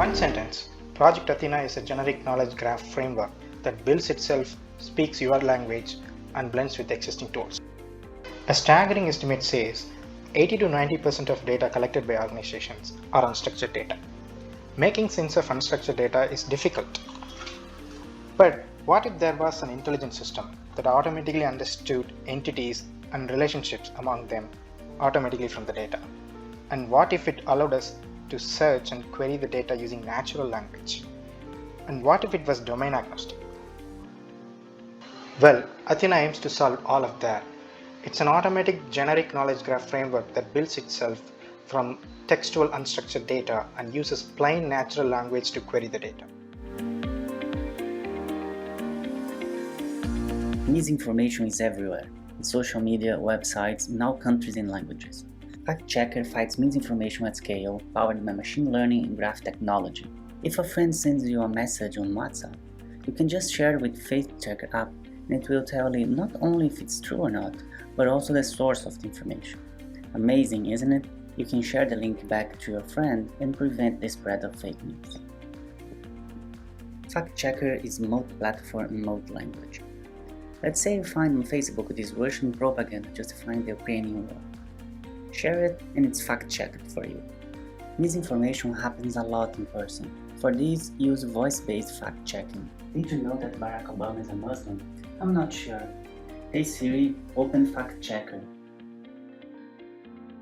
one sentence, Project Athena is a generic knowledge graph framework that builds itself, speaks your language, and blends with existing tools. A staggering estimate says 80 to 90% of data collected by organizations are unstructured data. Making sense of unstructured data is difficult. But what if there was an intelligent system that automatically understood entities and relationships among them automatically from the data? And what if it allowed us to search and query the data using natural language? And what if it was domain agnostic? Well, Athena aims to solve all of that. It's an automatic generic knowledge graph framework that builds itself from textual unstructured data and uses plain natural language to query the data. Misinformation is everywhere, in social media, websites, in all countries and languages. FactChecker fights misinformation at scale, powered by machine learning and graph technology. If a friend sends you a message on WhatsApp, you can just share it with FactChecker app, and it will tell you not only if it's true or not, but also the source of the information. Amazing, isn't it? You can share the link back to your friend and prevent the spread of fake news. FactChecker is multi-platform and multi-language. Let's say you find on Facebook this Russian propaganda justifying the Ukrainian war. Share it and it's fact-checked for you. Misinformation happens a lot in person. For this, use voice-based fact-checking. Did you know that Barack Obama is a Muslim? I'm not sure. Hey Siri, open FactChecker.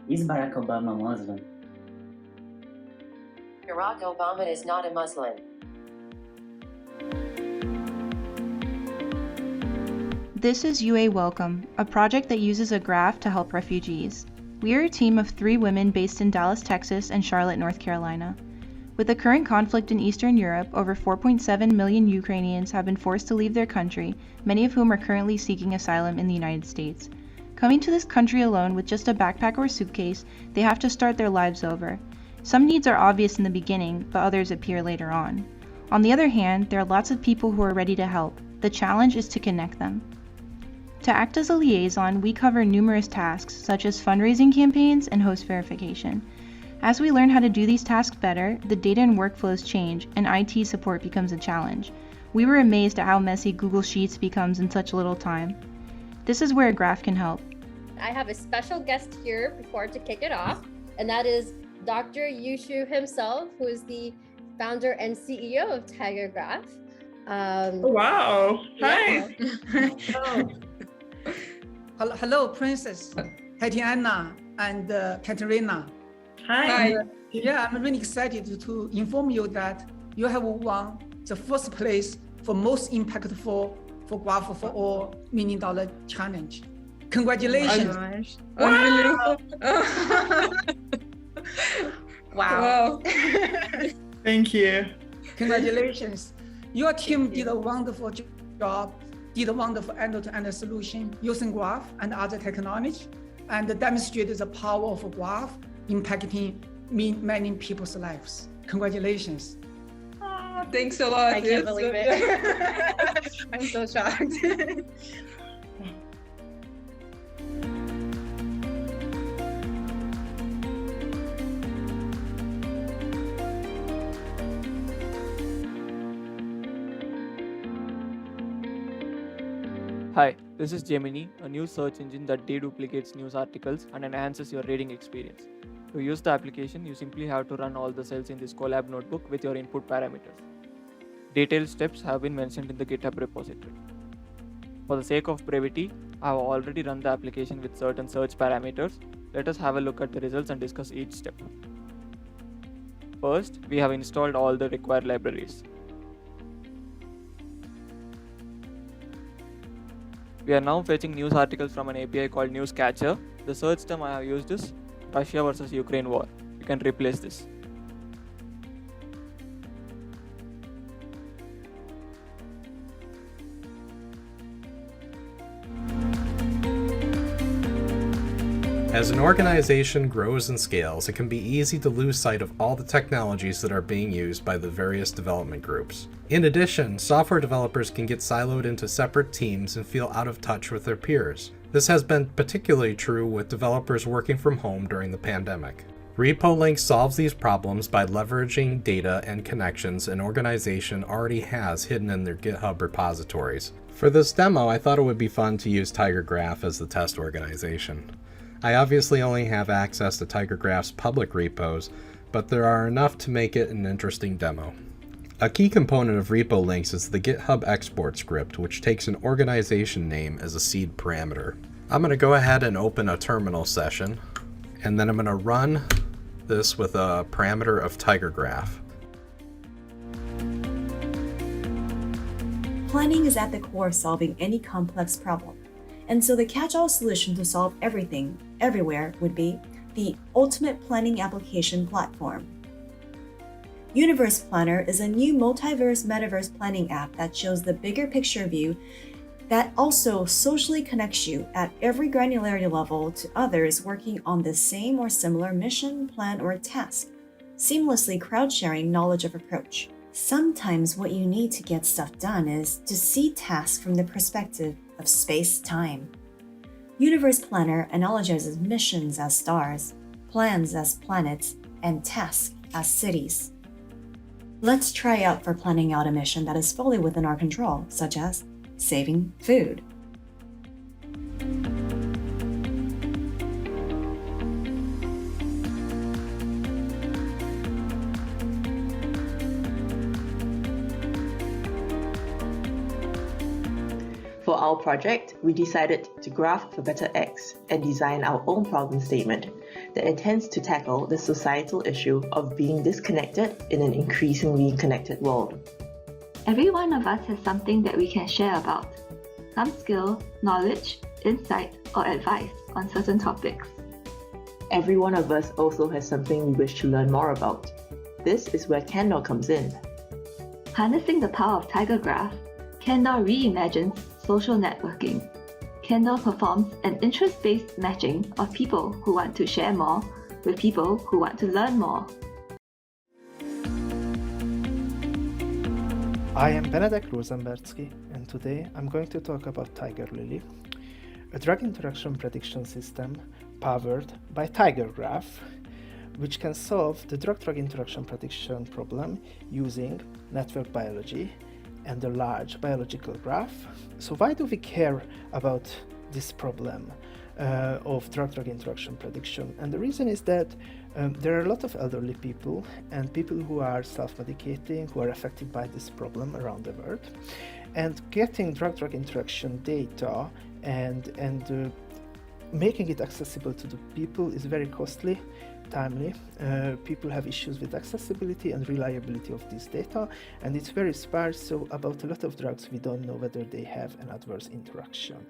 Is Barack Obama Muslim? Barack Obama is not a Muslim. This is UA Welcome, a project that uses a graph to help refugees. We are a team of 3 women based in Dallas, Texas and Charlotte, North Carolina. With the current conflict in Eastern Europe, over 4.7 million Ukrainians have been forced to leave their country, many of whom are currently seeking asylum in the United States. Coming to this country alone with just a backpack or suitcase, they have to start their lives over. Some needs are obvious in the beginning, but others appear later on. On the other hand, there are lots of people who are ready to help. The challenge is to connect them. To act as a liaison, we cover numerous tasks, such as fundraising campaigns and host verification. As we learn how to do these tasks better, the data and workflows change, and IT support becomes a challenge. We were amazed at how messy Google Sheets becomes in such little time. This is where a graph can help. I have a special guest here before to kick it off, and that is Dr. Yushu himself, who is the founder and CEO of TigerGraph. Wow. Hi. Hello, Princess, Tatiana, and Katerina. Hi. Yeah, I'm really excited to inform you that you have won the first place for most impactful for Graph for All $1 Million Challenge. Congratulations. Wow. Wow. Thank you. Congratulations. Your team did a wonderful job, did a wonderful end-to-end solution using Graph and other technology, and demonstrated the power of Graph impacting many people's lives. Congratulations. Oh, thanks a lot. I can't believe it. I'm so shocked. Hi, this is Gemini, a new search engine that deduplicates news articles and enhances your reading experience. To use the application, you simply have to run all the cells in this Colab notebook with your input parameters. Detailed steps have been mentioned in the GitHub repository. For the sake of brevity, I have already run the application with certain search parameters. Let us have a look at the results and discuss each step. First, we have installed all the required libraries. We are now fetching news articles from an API called Newscatcher. The search term I have used is Russia versus Ukraine war. You can replace this. As an organization grows and scales, it can be easy to lose sight of all the technologies that are being used by the various development groups. In addition, software developers can get siloed into separate teams and feel out of touch with their peers. This has been particularly true with developers working from home during the pandemic. RepoLink solves these problems by leveraging data and connections an organization already has hidden in their GitHub repositories. For this demo, I thought it would be fun to use TigerGraph as the test organization. I obviously only have access to TigerGraph's public repos, but there are enough to make it an interesting demo. A key component of RepoLinks is the GitHub export script, which takes an organization name as a seed parameter. I'm going to go ahead and open a terminal session, and then I'm going to run this with a parameter of TigerGraph. Planning is at the core of solving any complex problem, and so the catch-all solution to solve everything, everywhere, would be the ultimate planning application platform. Universe Planner is a new multiverse metaverse planning app that shows the bigger picture view that also socially connects you at every granularity level to others working on the same or similar mission, plan, or task, seamlessly crowd-sharing knowledge of approach. Sometimes what you need to get stuff done is to see tasks from the perspective of space-time. Universe Planner analogizes missions as stars, plans as planets, and tasks as cities. Let's try out for planning out a mission that is fully within our control, such as saving food. For our project, we decided to graph for better X and design our own problem statement that intends to tackle the societal issue of being disconnected in an increasingly connected world. Every one of us has something that we can share about. Some skill, knowledge, insight, or advice on certain topics. Every one of us also has something we wish to learn more about. This is where Candor comes in. Harnessing the power of TigerGraph, Candor reimagines social networking. Candor performs an interest-based matching of people who want to share more with people who want to learn more. I am Benedek Rosenbertsky, and today I'm going to talk about TigerLily, a drug interaction prediction system powered by TigerGraph, which can solve the drug-drug interaction prediction problem using network biology and a large biological graph. So why do we care about this problem of drug-drug interaction prediction? And the reason is that there are a lot of elderly people and people who are self-medicating, who are affected by this problem around the world. And getting drug-drug interaction data and making it accessible to the people is very costly, timely. People have issues with accessibility and reliability of this data, and it's very sparse, so about a lot of drugs we don't know whether they have an adverse interaction.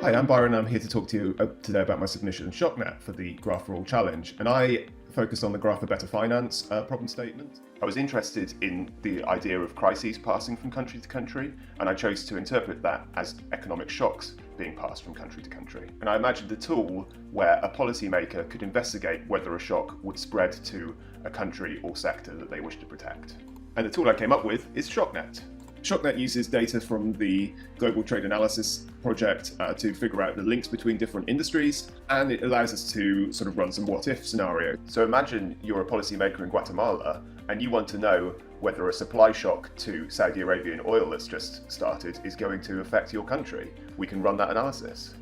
Hi, I'm Byron. I'm here to talk to you today about my submission ShockNet for the Graph+AI challenge, and I focused on the Graph for Better Finance problem statement. I was interested in the idea of crises passing from country to country, and I chose to interpret that as economic shocks being passed from country to country. And I imagined a tool where a policymaker could investigate whether a shock would spread to a country or sector that they wish to protect. And the tool I came up with is ShockNet. ShockNet uses data from the Global Trade Analysis project to figure out the links between different industries, and it allows us to sort of run some what-if scenarios. So imagine you're a policymaker in Guatemala and you want to know whether a supply shock to Saudi Arabian oil that's just started is going to affect your country. We can run that analysis.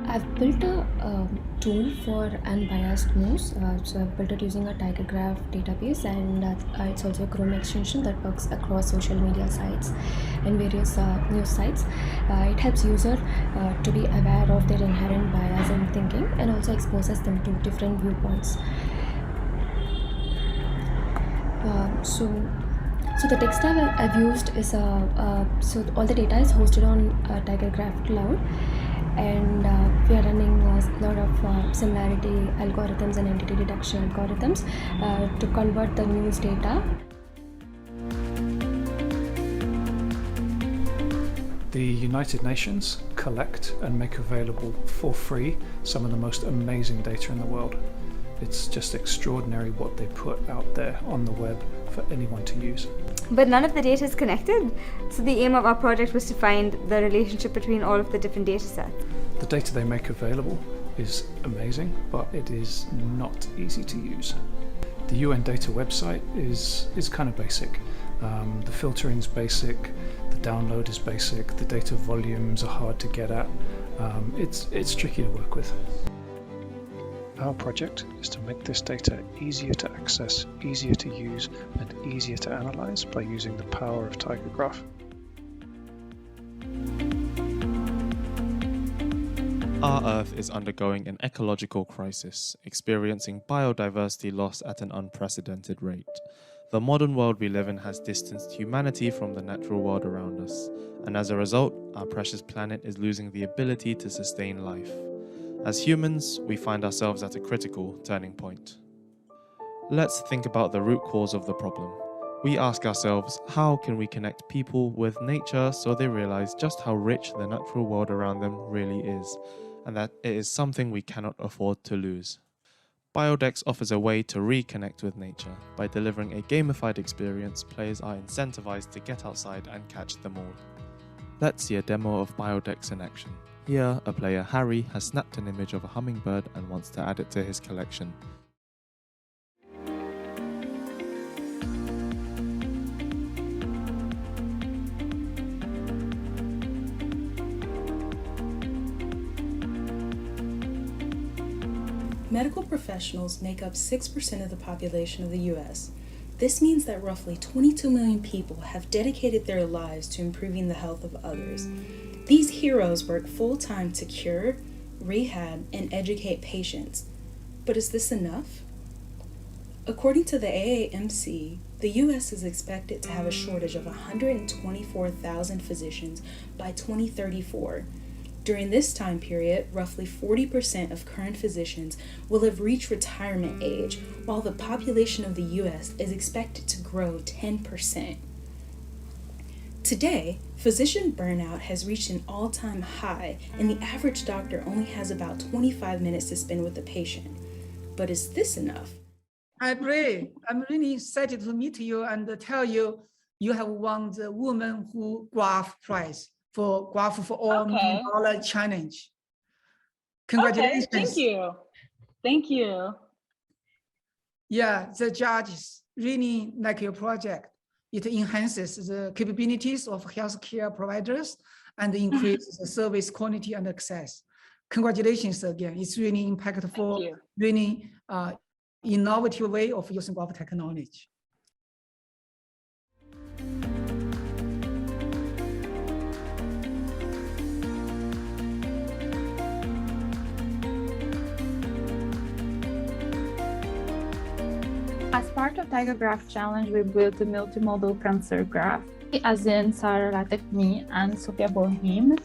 I've built a tool for unbiased news. So I've built it using a TigerGraph database, and it's also a Chrome extension that works across social media sites and various news sites. It helps user to be aware of their inherent bias in thinking, and also exposes them to different viewpoints. So the tech stack I've used is so all the data is hosted on TigerGraph Cloud, and we are running a lot of similarity algorithms and entity detection algorithms to convert the news data. The United Nations collect and make available for free some of the most amazing data in the world. It's just extraordinary what they put out there on the web for anyone to use. But none of the data is connected. So the aim of our project was to find the relationship between all of the different data sets. The data they make available is amazing, but it is not easy to use. The UN data website is kind of basic. The filtering's basic, the download is basic, the data volumes are hard to get at. It's tricky to work with. Our project is to make this data easier to access, easier to use, and easier to analyze by using the power of TigerGraph. Our Earth is undergoing an ecological crisis, experiencing biodiversity loss at an unprecedented rate. The modern world we live in has distanced humanity from the natural world around us, and as a result, our precious planet is losing the ability to sustain life. As humans, we find ourselves at a critical turning point. Let's think about the root cause of the problem. We ask ourselves, how can we connect people with nature so they realize just how rich the natural world around them really is, and that it is something we cannot afford to lose. Biodex offers a way to reconnect with nature. By delivering a gamified experience, players are incentivized to get outside and catch them all. Let's see a demo of Biodex in action. Here, a player, Harry, has snapped an image of a hummingbird and wants to add it to his collection. Medical professionals make up 6% of the population of the US. This means that roughly 22 million people have dedicated their lives to improving the health of others. These heroes work full-time to cure, rehab, and educate patients. But is this enough? According to the AAMC, the US is expected to have a shortage of 124,000 physicians by 2034. During this time period, roughly 40% of current physicians will have reached retirement age, while the population of the US is expected to grow 10%. Today, physician burnout has reached an all-time high, and the average doctor only has about 25 minutes to spend with the patient. But is this enough? I'm really excited to meet you and tell you you have won the Woman Who Graph Prize for Graph for All Okay. $1 Million Challenge. Congratulations. Okay, thank you. Thank you. Yeah, the judges really like your project. It enhances the capabilities of healthcare providers and increases the service quality and access. Congratulations again. It's really impactful, really innovative way of using graph technology. As part of TigerGraph Challenge, we built a multimodal cancer graph. As in Sarah Latefni and Sophia Bohim,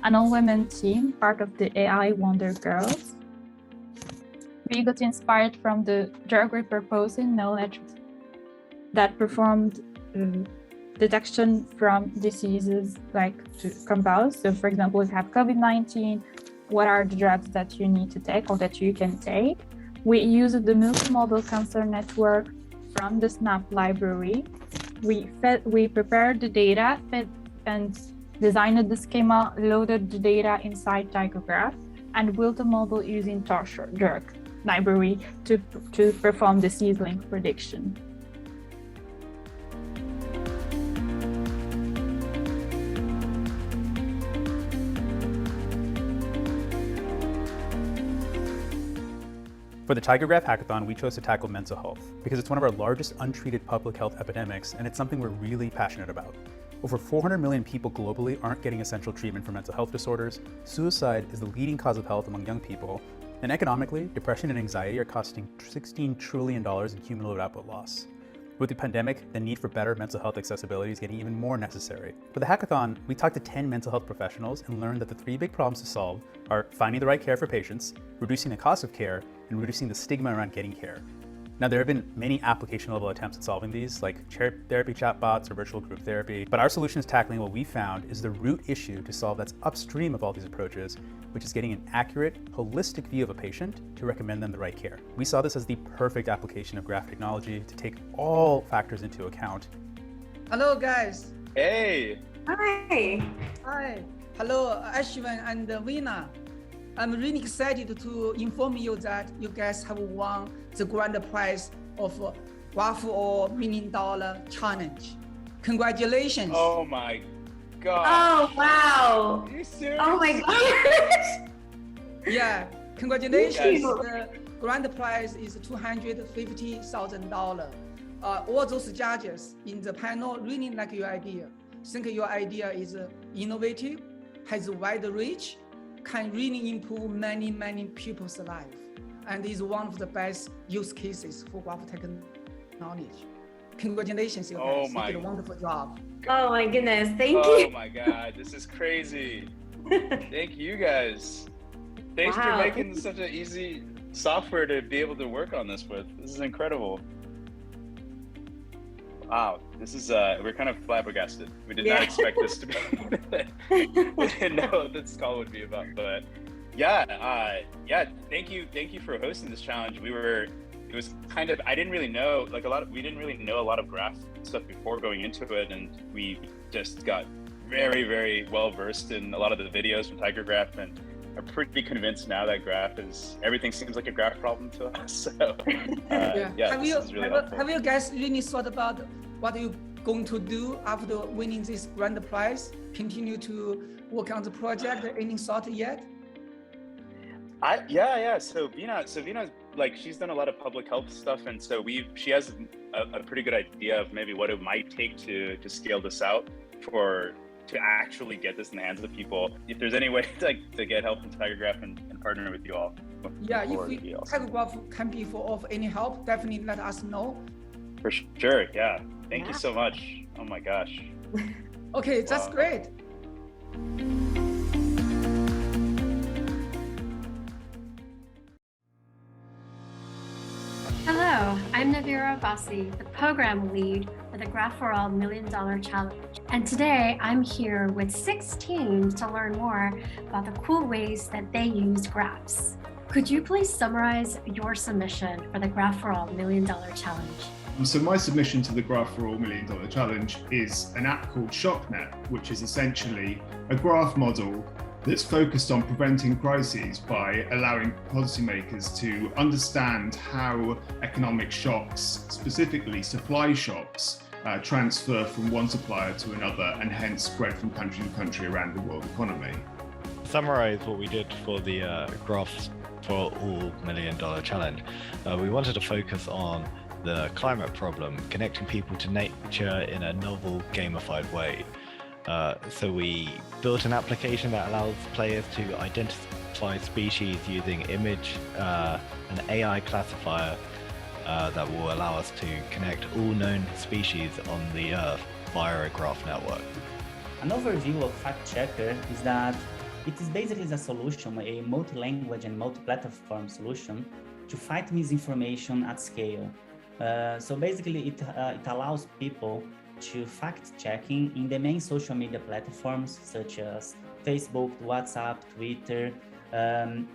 an all-women team, part of the AI Wonder Girls. We got inspired from the drug repurposing knowledge that performed detection from diseases like compounds. So for example, if you have COVID-19, what are the drugs that you need to take or that you can take? We used the multimodal cancer network from the SNAP library. We prepared the data and designed the schema, loaded the data inside TigerGraph, and built a model using Torture drug library to perform disease link prediction. For the TigerGraph Hackathon, we chose to tackle mental health because it's one of our largest untreated public health epidemics, and it's something we're really passionate about. Over 400 million people globally aren't getting essential treatment for mental health disorders. Suicide is the leading cause of health among young people, and economically, depression and anxiety are costing $16 trillion in cumulative output loss. With the pandemic, the need for better mental health accessibility is getting even more necessary. For the hackathon, we talked to 10 mental health professionals and learned that the 3 big problems to solve are finding the right care for patients, reducing the cost of care, and reducing the stigma around getting care. Now, there have been many application level attempts at solving these, like therapy chatbots or virtual group therapy, but our solution is tackling what we found is the root issue to solve that's upstream of all these approaches, which is getting an accurate, holistic view of a patient to recommend them the right care. We saw this as the perfect application of graph technology to take all factors into account. Hello, guys. Hey. Hi. Hi. Hello, Ashwin and Veena. I'm really excited to inform you that you guys have won the grand prize of Graph+AI $1 million challenge. Congratulations. Oh my god. Oh, wow. Are you serious? Oh my gosh. Yeah, congratulations. The grand prize is $250,000. All those judges in the panel really like your idea. Think your idea is innovative, has wide reach, can really improve many people's life, and is one of the best use cases for graph technology. Congratulations, you guys. You did a wonderful job. Oh my goodness, thank you. Oh my god, this is crazy. Thank you guys. Thanks for making such an easy software to be able to work on this with. This is incredible. Wow, this is we're kind of flabbergasted. We did not expect this to be. We didn't know what this call would be about, but thank you for hosting this challenge. It was kind of, I didn't really know, we didn't really know a lot of graph stuff before going into it, and we just got very well versed in a lot of the videos from TigerGraph, and are pretty convinced now that everything seems like a graph problem to us. So have you guys really thought about what you're going to do after winning this grand prize? Continue to work on the project? Any thought yet? So Veena, like, she's done a lot of public health stuff, and so she has a pretty good idea of maybe what it might take to scale this out to actually get this in the hands of people. If there's any way to get help from TigerGraph and partner with you all. Yeah, if TigerGraph can be of any help, definitely let us know. For sure, yeah. Thank you so much. Oh my gosh. Okay, that's great. Hello, I'm Navira Abbasi, the program lead for the Graph+AI $1 million challenge. And today I'm here with 6 teams to learn more about the cool ways that they use graphs. Could you please summarize your submission for the Graph+AI $1 million challenge? So my submission to the Graph+AI $1 million challenge is an app called ShockNet, which is essentially a graph model that's focused on preventing crises by allowing policymakers to understand how economic shocks, specifically supply shocks, transfer from one supplier to another and hence spread from country to country around the world economy. To summarize what we did for the Graph+AI $1 million challenge, we wanted to focus on the climate problem, connecting people to nature in a novel, gamified way. So we built an application that allows players to identify species using image, an AI classifier that will allow us to connect all known species on the Earth via a graph network. An overview of FactChecker is that it is basically a solution, a multi-language and multi-platform solution to fight misinformation at scale. So basically it allows people to fact-checking in the main social media platforms such as Facebook, WhatsApp, Twitter.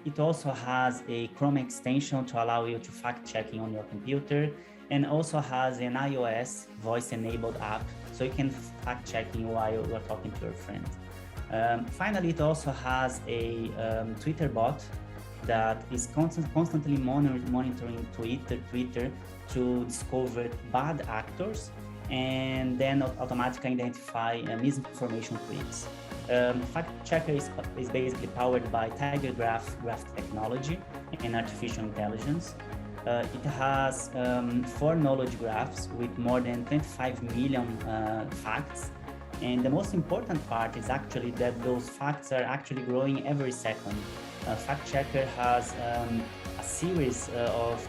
It also has a Chrome extension to allow you to fact-checking on your computer, and also has an iOS voice-enabled app so you can fact-checking while you're talking to your friend. Finally, it also has a Twitter bot that is constantly monitoring Twitter to discover bad actors and then automatically identify misinformation tweets. FactChecker is basically powered by TigerGraph graph technology and artificial intelligence. It has 4 knowledge graphs with more than 25 million facts. And the most important part is actually that those facts are actually growing every second. FactChecker has a series of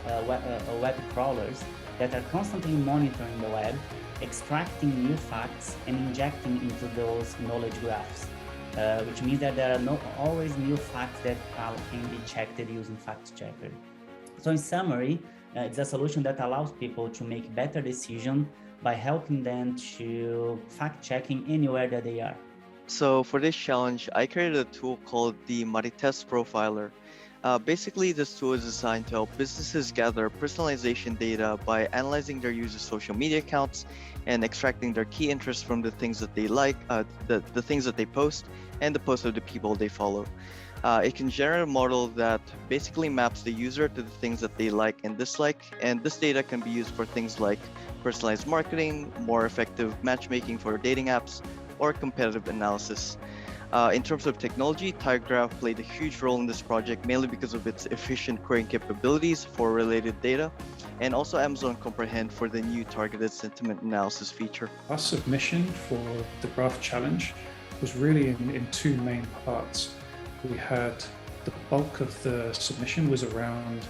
web crawlers that are constantly monitoring the web, extracting new facts and injecting into those knowledge graphs, which means that there are always new facts that can be checked using FactChecker. So in summary, It's a solution that allows people to make better decisions by helping them to fact-checking anywhere that they are. So for this challenge, I created a tool called the Marites Profiler. Basically, this tool is designed to help businesses gather personalization data by analyzing their users' social media accounts and extracting their key interests from the things that they like, the things that they post, and the posts of the people they follow. It can generate a model that basically maps the user to the things that they like and dislike, and this data can be used for things like personalized marketing, more effective matchmaking for dating apps, or competitive analysis. In terms of technology, TigerGraph played a huge role in this project, mainly because of its efficient querying capabilities for related data, and also Amazon Comprehend for the new targeted sentiment analysis feature. Our submission for the Graph Challenge was really in two main parts. We had the bulk of the submission was around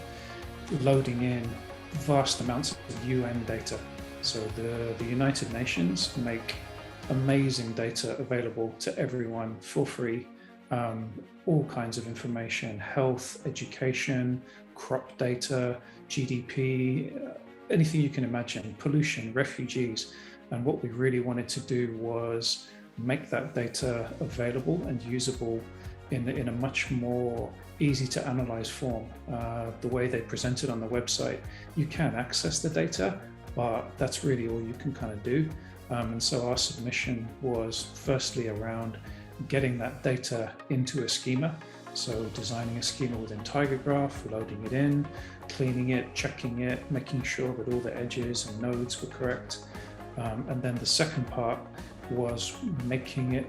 loading in vast amounts of UN data. So the United Nations make amazing data available to everyone for free, all kinds of information, health, education, crop data, GDP, anything you can imagine, pollution, refugees. And what we really wanted to do was make that data available and usable in a much more easy to analyze form. The way they present it on the website, you can access the data, but that's really all you can kind of do. And so our submission was firstly around getting that data into a schema. So designing a schema within TigerGraph, loading it in, cleaning it, checking it, making sure that all the edges and nodes were correct. And then the second part was making it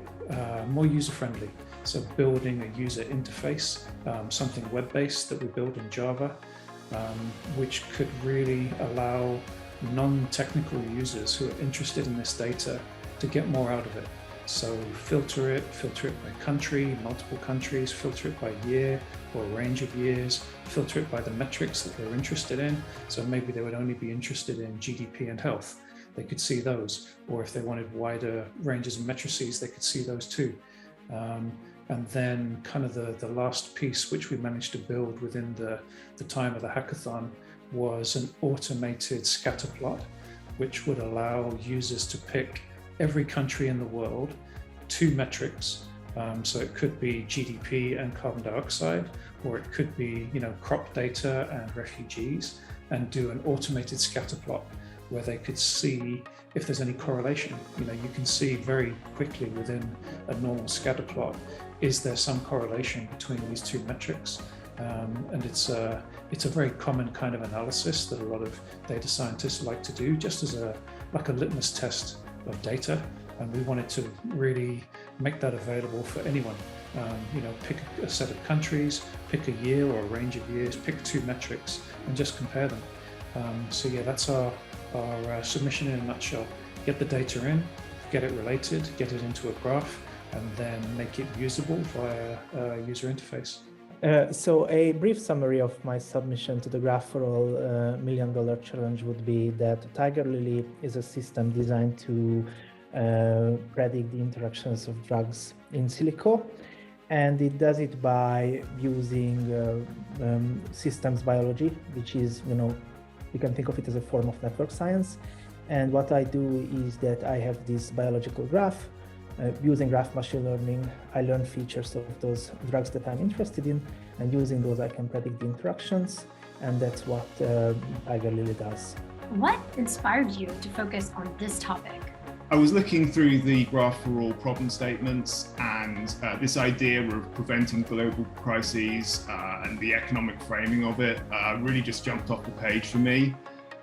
more user-friendly. So building a user interface, something web-based that we build in Java, which could really allow non-technical users who are interested in this data to get more out of it. So filter it by country, multiple countries, filter it by year or a range of years, filter it by the metrics that they're interested in. So maybe they would only be interested in GDP and health. They could see those, or if they wanted wider ranges of matrices, they could see those too. And then kind of the last piece, which we managed to build within the time of the hackathon, was an automated scatter plot, which would allow users to pick every country in the world, 2 metrics. So it could be GDP and carbon dioxide, or it could be, crop data and refugees, and do an automated scatter plot where they could see if there's any correlation. You can see very quickly within a normal scatter plot, is there some correlation between these 2 metrics? And it's a very common kind of analysis that a lot of data scientists like to do, just as like a litmus test of data. And we wanted to really make that available for anyone. Pick a set of countries, pick a year or a range of years, pick 2 metrics and just compare them. So yeah, that's our submission in a nutshell. Get the data in, get it related, get it into a graph, and then make it usable via a user interface. So a brief summary of my submission to the Graph for All $1 Million Challenge would be that TigerLily is a system designed to predict the interactions of drugs in silico, and it does it by using systems biology, which is, you can think of it as a form of network science. And what I do is that I have this biological graph. Using graph machine learning, I learn features of those drugs that I'm interested in, and using those I can predict the interactions, and that's what TigerLily does. What inspired you to focus on this topic? I was looking through the Graph for All problem statements, and this idea of preventing global crises and the economic framing of it really just jumped off the page for me.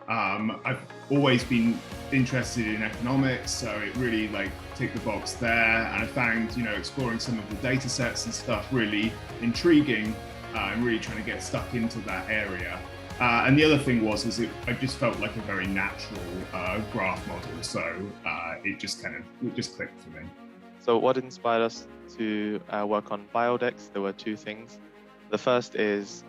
I've always been interested in economics, so it really ticked the box there, and I found exploring some of the data sets and stuff really intriguing and really trying to get stuck into that area. And the other thing was I just felt like a very natural graph model, so it just clicked for me. So what inspired us to work on Biodex? There were 2 things. The first is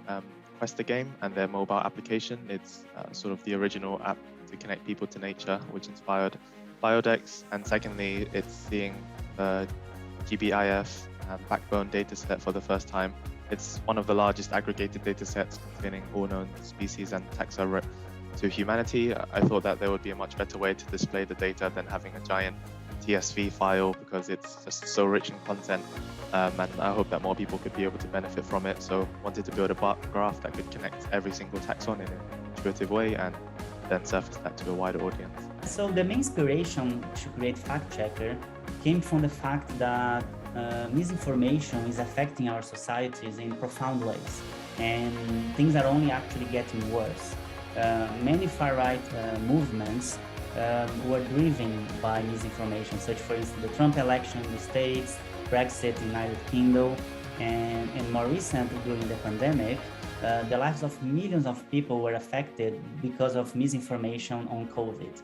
Questa game and their mobile application. It's sort of the original app to connect people to nature, which inspired Biodex. And secondly, it's seeing the GBIF backbone data set for the first time It's one of the largest aggregated data sets containing all known species and taxa to humanity. I thought that there would be a much better way to display the data than having a giant TSV file, because it's just so rich in content, and I hope that more people could be able to benefit from it. So wanted to build a bar graph that could connect every single taxon in an intuitive way and then surface that to a wider audience. So the main inspiration to create Fact Checker came from the fact that misinformation is affecting our societies in profound ways, and things are only actually getting worse. Many far-right movements were driven by misinformation, such for instance the Trump election in the States, Brexit in the United Kingdom, and more recently during the pandemic, the lives of millions of people were affected because of misinformation on COVID.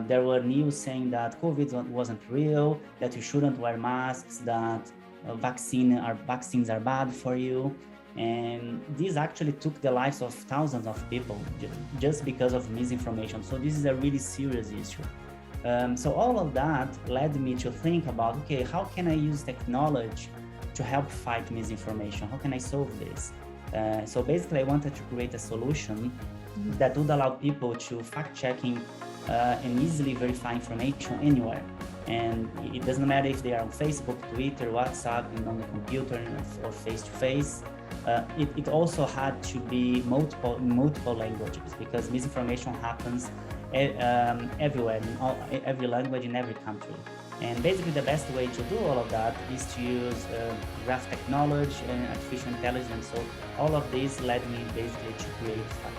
There were news saying that COVID wasn't real, that you shouldn't wear masks, that vaccines are bad for you. And this actually took the lives of thousands of people just because of misinformation. So this is a really serious issue. So all of that led me to think about, okay, how can I use technology to help fight misinformation? How can I solve this? So basically I wanted to create a solution that would allow people to fact-checking and easily verify information anywhere. And it doesn't matter if they are on Facebook, Twitter, WhatsApp, on the computer or face-to-face. It also had to be multiple languages, because misinformation happens everywhere, in every language, in every country. And basically the best way to do all of that is to use graph technology and artificial intelligence. So all of this led me basically to create Fact.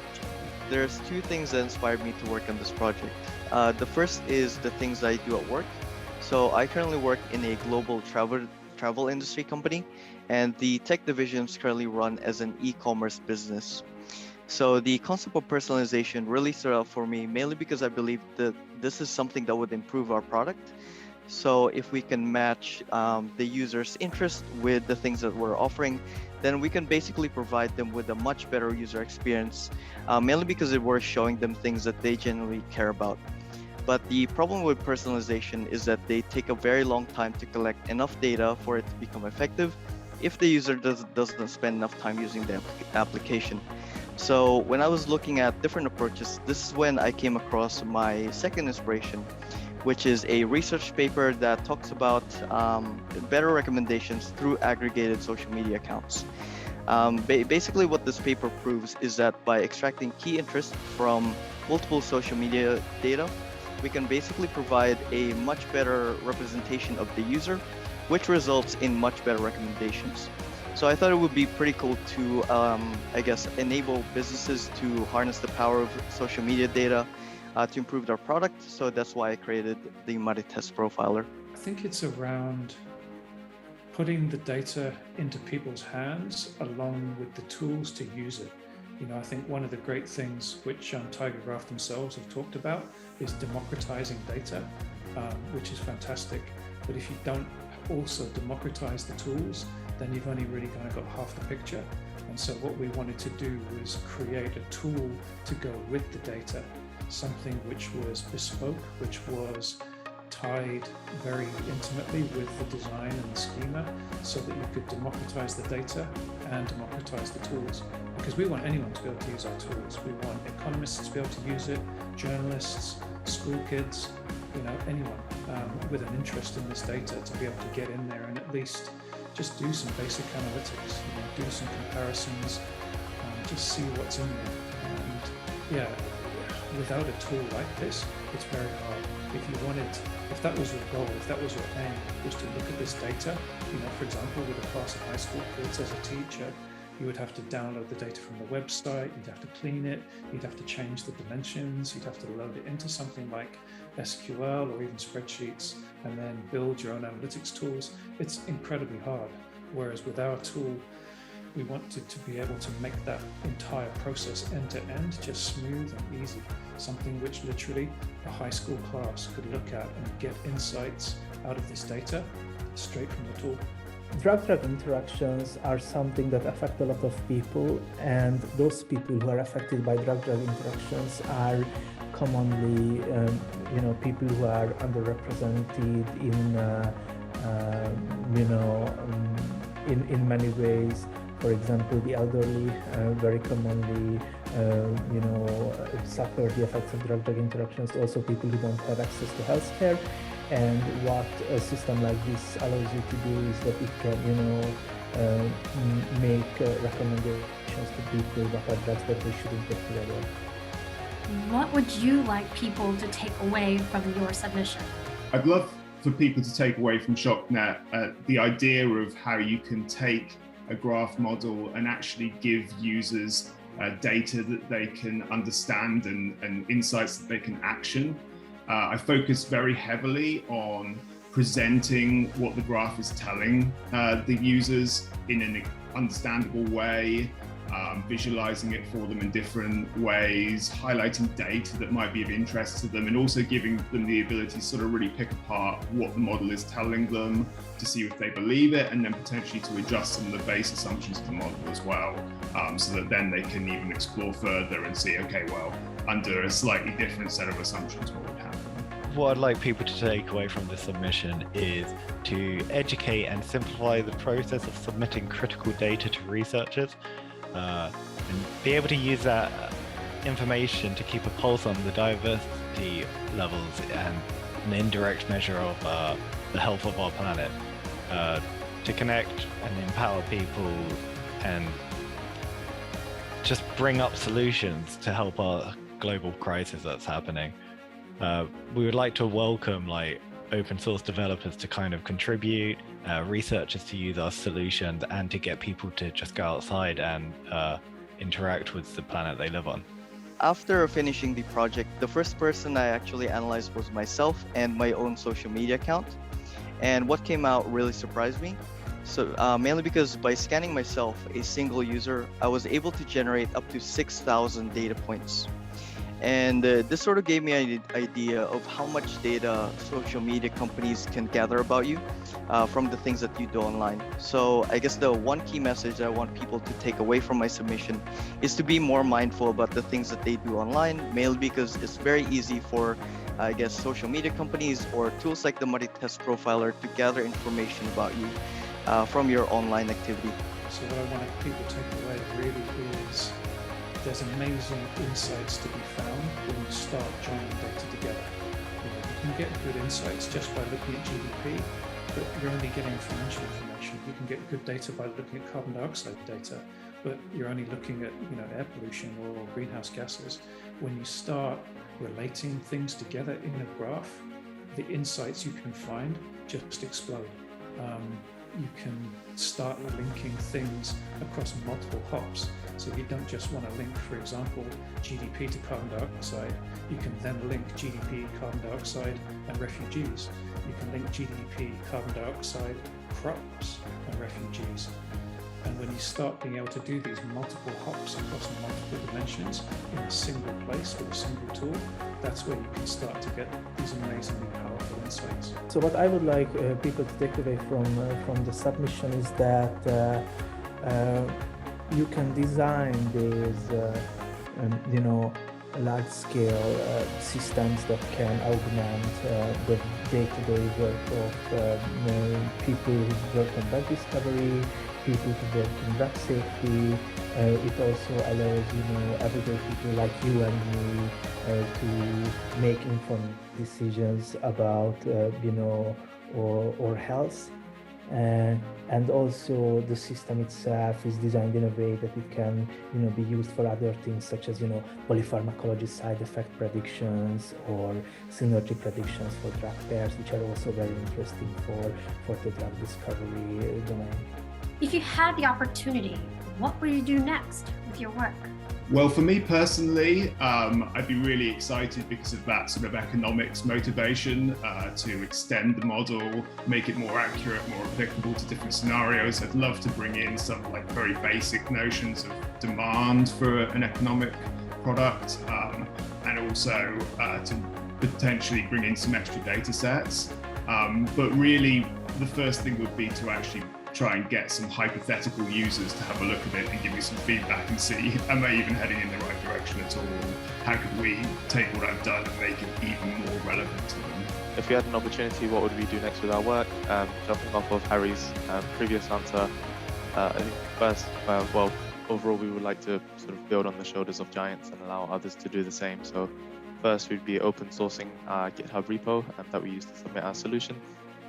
There's two things that inspired me to work on this project. The first is the things I do at work. So I currently work in a global travel industry company, and the tech division is currently run as an e-commerce business. So the concept of personalization really stood out for me, mainly because I believe that this is something that would improve our product. So if we can match the user's interest with the things that we're offering, then we can basically provide them with a much better user experience, mainly because we're showing them things that they genuinely care about. But the problem with personalization is that they take a very long time to collect enough data for it to become effective if the user doesn't spend enough time using the application. So when I was looking at different approaches, this is when I came across my second inspiration, which is a research paper that talks about better recommendations through aggregated social media accounts. Basically what this paper proves is that by extracting key interest from multiple social media data, we can basically provide a much better representation of the user, which results in much better recommendations. So I thought it would be pretty cool to, I guess, enable businesses to harness the power of social media data to improve their product. So that's why I created the MariTest Profiler. I think it's around putting the data into people's hands along with the tools to use it. You know, I think one of the great things which TigerGraph themselves have talked about is democratizing data, which is fantastic. But if you don't also democratize the tools, then you've only really kind of got half the picture. And so what we wanted to do was create a tool to go with the data, something which was bespoke, which was tied very intimately with the design and the schema, so that you could democratize the data and democratize the tools. Because we want anyone to be able to use our tools. We want economists to be able to use it, journalists, school kids, you know, anyone with an interest in this data to be able to get in there and at least just do some basic analytics, you know, do some comparisons, just see what's in there. And yeah, without a tool like this, it's very hard. If that was your goal, if that was your aim, was to look at this data, you know, for example, with a class of high school kids as a teacher, you would have to download the data from the website, you'd have to clean it, you'd have to change the dimensions, you'd have to load it into something like SQL or even spreadsheets, and then build your own analytics tools. It's incredibly hard. Whereas with our tool, we wanted to be able to make that entire process end to end just smooth and easy. Something which literally a high school class could look at and get insights out of this data straight from the tool. Drug-drug interactions are something that affect a lot of people, and those people who are affected by drug-drug interactions are commonly, people who are underrepresented in many ways. For example, the elderly very commonly suffer the effects of drug-drug interactions, also people who don't have access to healthcare. And what a system like this allows you to do is that it can, make recommendations to people what are drugs that they shouldn't take together. What would you like people to take away from your submission? I'd love for people to take away from ShockNet the idea of how you can take a graph model and actually give users data that they can understand and insights that they can action. I focus very heavily on presenting what the graph is telling the users in an understandable way, visualizing it for them in different ways, highlighting data that might be of interest to them, and also giving them the ability to sort of really pick apart what the model is telling them to see if they believe it, and then potentially to adjust some of the base assumptions of the model as well, so that then they can even explore further and see, okay, well, under a slightly different set of assumptions, what would happen. What I'd like people to take away from this submission is to educate and simplify the process of submitting critical data to researchers, and be able to use that information to keep a pulse on the diversity levels and an indirect measure of the health of our planet, to connect and empower people and just bring up solutions to help our global crisis that's happening. We would like to welcome open source developers to kind of contribute, researchers to use our solutions, and to get people to just go outside and interact with the planet they live on. After finishing the project, the first person I actually analyzed was myself and my own social media account. And what came out really surprised me. So mainly because by scanning myself, a single user, I was able to generate up to 6,000 data points. And this sort of gave me an idea of how much data social media companies can gather about you from the things that you do online. So I guess the one key message I want people to take away from my submission is to be more mindful about the things that they do online, mainly because it's very easy for, I guess, social media companies or tools like the MuddyTest Profiler to gather information about you from your online activity. So what I want people to take away really is there's amazing insights to be found when you start joining data together. You can get good insights just by looking at GDP, but you're only getting financial information. You can get good data by looking at carbon dioxide data, but you're only looking at air pollution or greenhouse gases. When you start relating things together in a graph, the insights you can find just explode. You can start linking things across multiple hops. So you don't just want to link, for example, GDP to carbon dioxide. You can then link GDP, carbon dioxide, and refugees. You can link GDP, carbon dioxide, crops, and refugees. And when you start being able to do these multiple hops across multiple dimensions in a single place with a single tool, that's where you can start to get these amazingly powerful insights. So what I would like people to take away from the submission is that you can design these, large-scale systems that can augment the day-to-day work of people who work on drug discovery, people who work in drug safety. It also allows, everyday people like you and me to make informed decisions about, our health. And also the system itself is designed in a way that it can be used for other things such as polypharmacology side effect predictions or synergy predictions for drug pairs, which are also very interesting for the drug discovery domain. If you had the opportunity, what would you do next with your work? Well, for me personally, I'd be really excited because of that sort of economics motivation to extend the model, make it more accurate, more applicable to different scenarios. I'd love to bring in some very basic notions of demand for an economic product, and also to potentially bring in some extra data sets. But really, the first thing would be to actually try and get some hypothetical users to have a look at it and give me some feedback and see, am I even heading in the right direction at all? How could we take what I've done and make it even more relevant to them? If we had an opportunity, what would we do next with our work? Jumping off of Harry's previous answer, I think first, overall, we would like to sort of build on the shoulders of giants and allow others to do the same. So first, we'd be open sourcing our GitHub repo that we use to submit our solution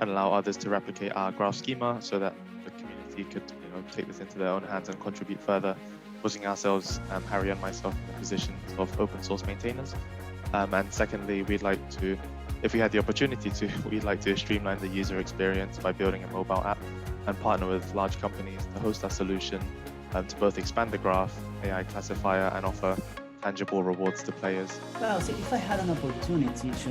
and allow others to replicate our graph schema so that the community could take this into their own hands and contribute further, putting ourselves, Harry and myself, in the positions of open source maintainers. And secondly, we'd like to, if we had the opportunity to, we'd like to streamline the user experience by building a mobile app and partner with large companies to host our solution to both expand the graph AI classifier and offer tangible rewards to players. Well, so if I had an opportunity to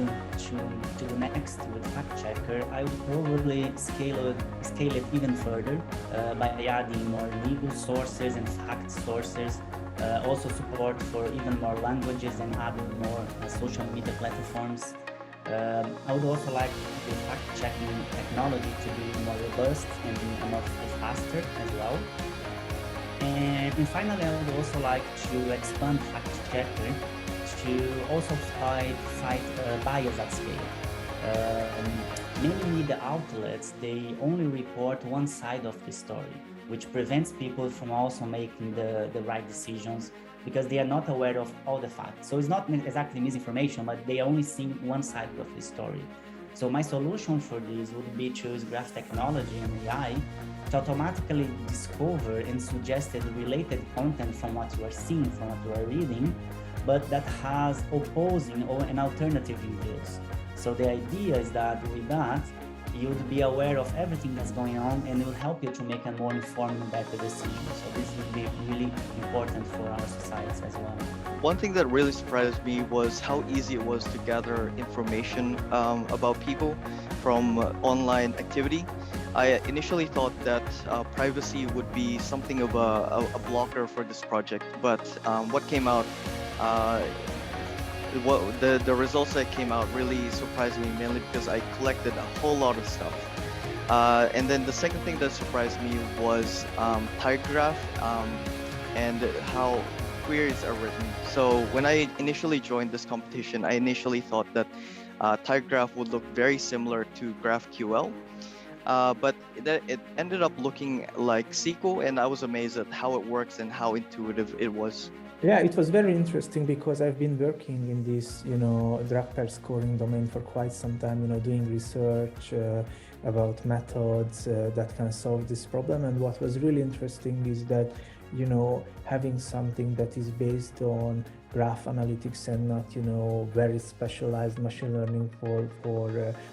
do next with Fact Checker, I would probably scale it even further by adding more legal sources and fact sources. Also support for even more languages and adding more social media platforms. I would also like the fact-checking technology to be more robust and more faster as well. And finally, I would also like to expand Fact Checker to also fight bias at scale. Many media outlets, they only report one side of the story, which prevents people from also making the right decisions because they are not aware of all the facts. So it's not exactly misinformation, but they only see one side of the story. So my solution for this would be to use graph technology and AI to automatically discover and suggest related content from what you are seeing, from what you are reading, but that has opposing or an alternative views. So the idea is that with that, you would be aware of everything that's going on and it will help you to make a more informed and better decision. So this would be really important for our society as well. One thing that really surprised me was how easy it was to gather information about people from online activity. I initially thought that privacy would be something of a blocker for this project, but what came out the results that came out really surprised me, mainly because I collected a whole lot of stuff. And then the second thing that surprised me was TigerGraph and how queries are written. So when I initially joined this competition, I initially thought that TigerGraph would look very similar to GraphQL. But it ended up looking like SQL, and I was amazed at how it works and how intuitive it was. Yeah, it was very interesting because I've been working in this, drug pair scoring domain for quite some time, doing research about methods that can solve this problem. And what was really interesting is that, having something that is based on graph analytics and not, very specialized machine learning for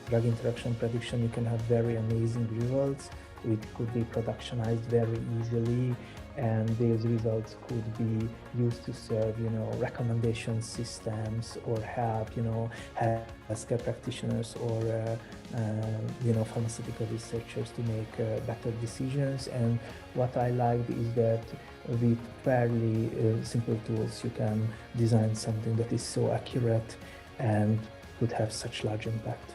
drug interaction prediction, you can have very amazing results. It could be productionized very easily, and these results could be used to serve, recommendation systems or help, healthcare practitioners or, pharmaceutical researchers to make better decisions. And what I liked is that with fairly simple tools, you can design something that is so accurate and would have such large impact.